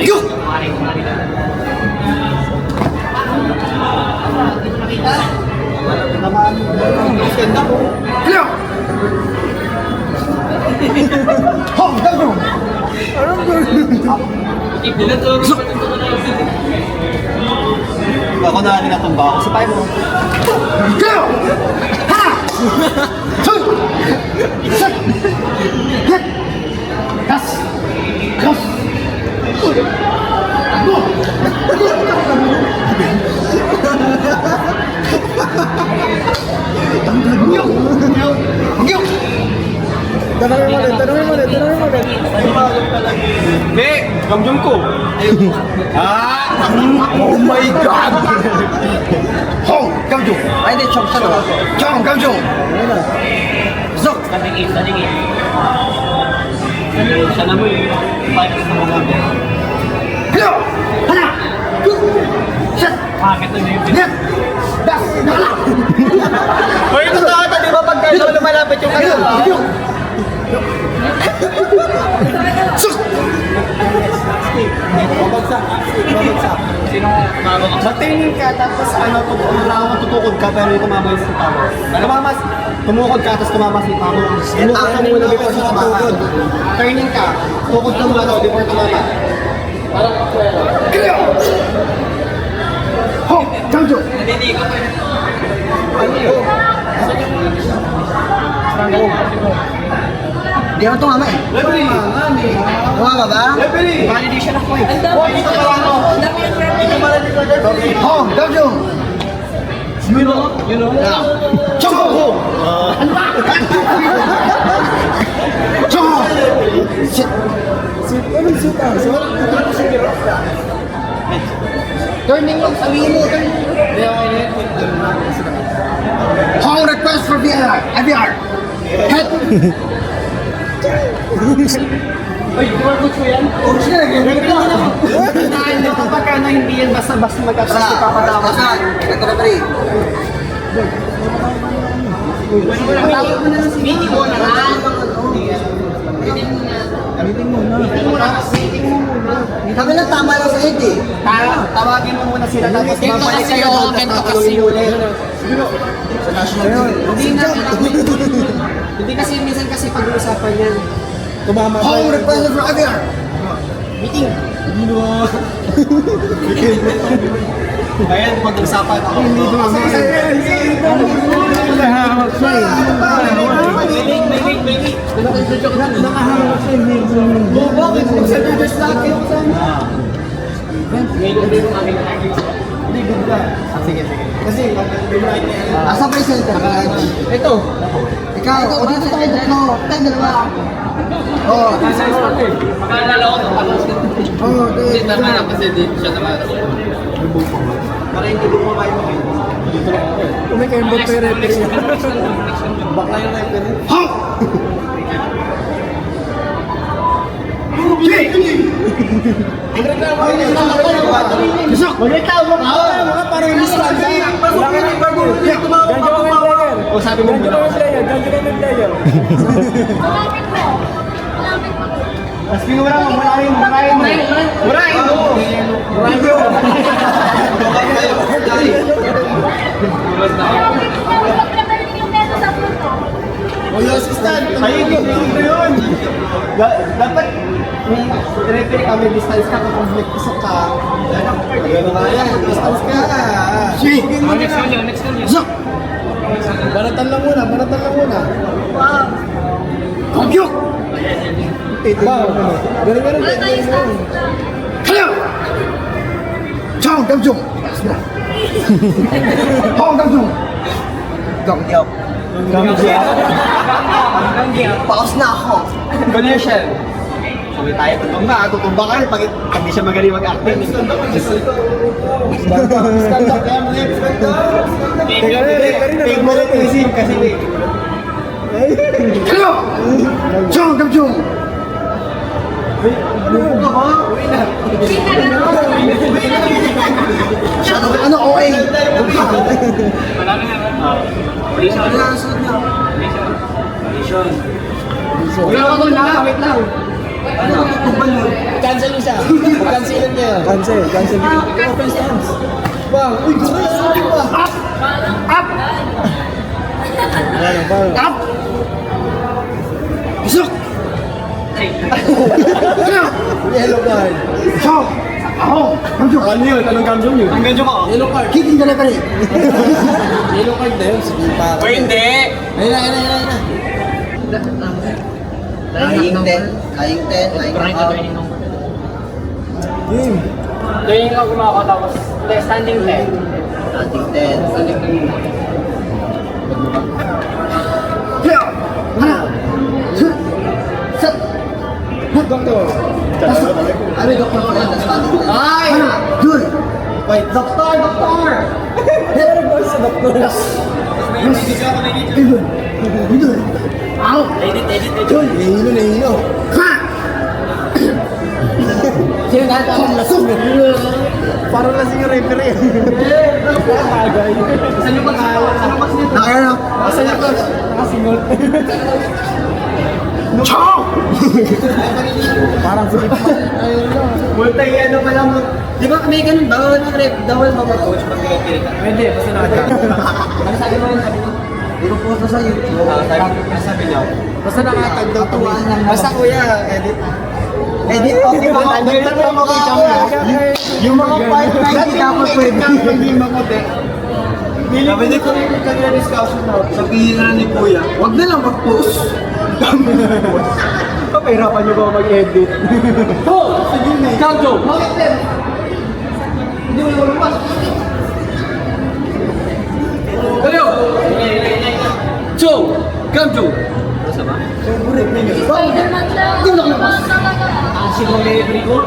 Yo! Hello! Hong Kong! Ako na ninatumba ako. Sapay mo. Hello! Ha! Two! Set! Hit! Das! Cross! Go! Yo! Tanongin mo ulit. Hindi! Gamjong ko. Oh my God! Hong Kong! Ay, hindi. Chong siya no? Chong Kong! Zok! Siya na mo yung fight sa mga gamit. Hello! Hana! Set! Bakit na yun? Hit! Das! Nakala! Hoy, ito na di ba pagka lumalapit yung ano? Yo! Sus! Babagsak. Sino babagsak? Matingin ka, tapos tutukod ka, pero yung tumama yung sita mo. Tumukod ka, tapos tumama yung sita mo. Tumukod ka muna before sa tumama. Turning ka, tukod ka muna daw before tumama. Parang kakwela. Clear! Hong Kong! Di ako tumama eh. Tumama ba? Validation ako eh. Dito pa lang ako. Dito pa lang dito. Hong Kong! You know? Chong Hong! Chong Hong! Shit! Anong suta? Turning lang, sabihin mo. Hong request for VR! Head! Uy, dumagod ko yan. Oh, sige! Hinahin na kapag ka na hindi yan basta-basta magkatras ko papatawa. Ito na three. Meeting mo na nga. Kami lang tama lang sa head eh. Tawagin mo muna sila tapos babalik kayo doon tapos kakatuloy ulit. Hindi kasi minsan kasi pag-uusapan yan. Hong request for VR! Meeting. Ayan, pag-usapan ako. Hindi dumama. Bakit? Magsasabi sa akin. Hindi, good ka. Sige. Kasi, Asa pa yung center? ito. Ikaw, o dito tayo tatlo. Tayo dalawa. Oo. Makaalala ko Oo, Hindi, tama lang kasi dito siya naman. Para hindi bumabay mo kayo. Dito lang ako eh. Kung may kembot pa yung referee. Bakla yung referee. Hong! Ang reklamo ko yung Gisok! Magreklamo ka! Mga parang list lang. Pasok mo yung bago. Tumawa. O sabi mo muna. Tapos pinura mo, murahin. Wala assistant. Ayun yun. Dapat referee ka, may distance ka kung nagpasok ka. Distance ka. Sige! Next one. Gisok! Banatan lang muna. Kong! Ba? Ganun. Hello! Chong Kong! Hong Kong! Gongyok. Paus na ako. Condition. Sabi tayo, tutumba ka rin pag hindi siya magaling mag-acting. Stand up, yan. Take mo rin isip kasi Hello! Chong Kong! Ano OA? Wala ka doon na, wait lang. Cancel mo siya. Cancelan niya yun. Cancel. Open stance. Bang. Uy, sorry pa. Up! Up! Isok! Kaya! Yellow card. Chong! Ako! Gamjong! Ano yun? Anong gamjong yun? Ang gamjong ako. Yellow card. Kicking ka na pala eh. Yellow card na yun. Sige pa. O hindi! Ayun na. Lying 10. Lying 10. Lying out. Game. Doon ako gumako tapos standing 10. Standing 10. Kaya! Hana! Set! Doktor. Ano yung doktor ko yan? Standing 10. Ay! Hana! Dul! Wait, doktor! Pero ba sa doktor? Idul! Idul! Ako! Jol, nahihilo. Ha! Sino na? Lasing. Parang lasing yung referee. Bagay. Saan yung pagkawa? Nakaya na! Saan yung coach? Nakasingot. Chong! Parang sulit pa. Ayun lang. Multay ano pa lang. Di ba may ganun? Bawal ng rep. Bawal ba mag-coach pag pinipili ka? Pwede, basta nakatag. Ano sabi mo? Puro post sa YouTube. Sabi niya. Basta nakatag daw to. Katuwaan lang. Basta kuya, edit. Edit okay ba? Edit mo makita mo. Yung mga part na hindi dapat pwede. Hindi makote. Pwede ko rin kanina discussion na. Sabihin na ni Kuya, Huwag na lang mag-post! Kapahirapan niyo ba mag-edit? Kanto! hindi mo naman lupas. Kayo! Joe! Kanto! Spider-Man lang. Hindi mo naman lupas. Talaga. Siguro may ko.